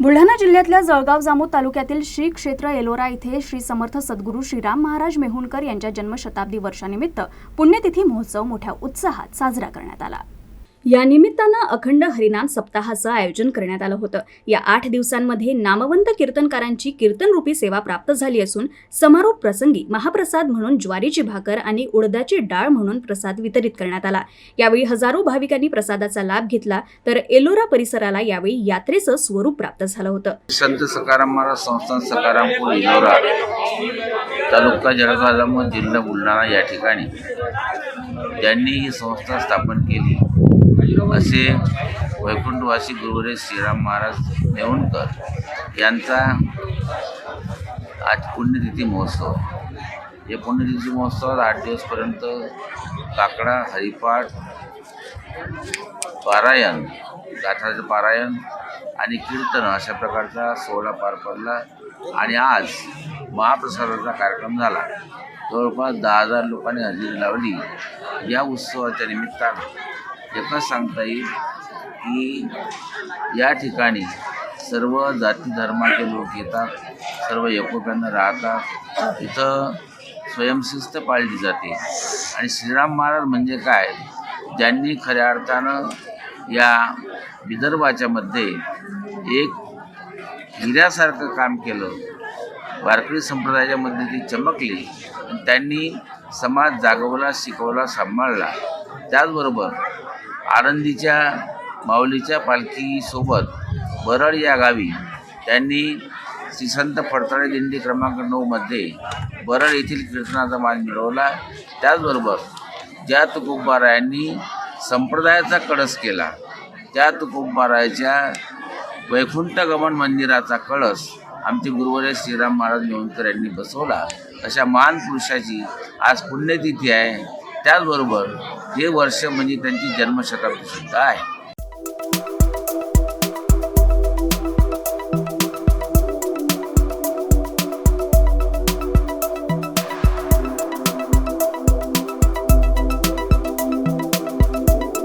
बुलढाणा जिल्ह्यातल्या जळगाव जामोद तालुक्यातील श्री क्षेत्र एलोरा येथे श्री समर्थ सद्गुरू श्रीराम महाराज मेहुणकर यांच्या जन्मशताब्दी वर्षानिमित्त पुण्यतिथी महोत्सव मोठ्या उत्साहात साजरा करण्यात आला। या निमित्तानं अखंड हरिनाम सप्ताहाचं आयोजन करण्यात आलं होतं। या 8 दिवसांमध्ये नामवंत कीर्तनकारांची कीर्तनरूपी सेवा प्राप्त झाली असून समारोप प्रसंगी महाप्रसाद म्हणून ज्वारीची भाकर आणि उडदाची डाळ म्हणून प्रसाद वितरित करण्यात आला। यावेळी हजारो भाविकांनी प्रसादाचा लाभ घेतला, तर एलोरा परिसराला यावेळी यात्रेचं स्वरूप प्राप्त झालं होतं। संत सकाराम महाराज संस्थान सकारामपूर एलोरा तालुका जळगाव जामोद जिल्हा बुलढाणा या ठिकाणी त्यांनी ही संस्था स्थापन केली असे वैकुंठवासी गुरुवर्य श्रीराम महाराज मेहुणकर यांचा आज पुण्यतिथी महोत्सव। या पुण्यतिथी महोत्सवात 8 दिवसपर्यंत काकडा, हरिपाठ, पारायण, गाथाचं पारायण आणि कीर्तन अशा प्रकारचा सोहळा पार पडला आणि आज महाप्रसादाचा कार्यक्रम झाला। जवळपास 10,000 लोकांनी हजेरी लावली। या उत्सवाच्या निमित्तानं एकच सांगता येईल की या ठिकाणी सर्व जाती धर्माचे लोक येतात, सर्व एकोप्यानं राहतात। इथं स्वयंशिस्त पाळली जाते आणि श्रीराम महाराज म्हणजे काय, ज्यांनी खऱ्या अर्थानं या विदर्भाच्या मध्ये एक हिऱ्यासारखं काम केलं, वारकरी संप्रदायाच्या मध्ये ती चमकली आणि त्यांनी समाज जागवला, शिकवला, सांभाळला। त्याचबरोबर आळंदीच्या माऊलीच्या पालखीसोबत बरड या गावी त्यांनी श्री संत फडतरे दिंडी क्रमांक 9 मध्ये बरड येथील कीर्तनाचा मान मिळवला। त्याचबरोबर ज्या तुकोबारायांनी संप्रदायाचा कळस केला, त्या तुकोबारायाच्या वैकुंठगमन मंदिराचा कळस आमचे गुरुवर्य श्रीराम महाराज मेहुणकर यांनी बसवला। अशा महान पुरुषाची आज पुण्यतिथी आहे। त्याचबरोबर हे वर्ष म्हणजे त्यांची जन्मशताब्दी सुद्धा आहे।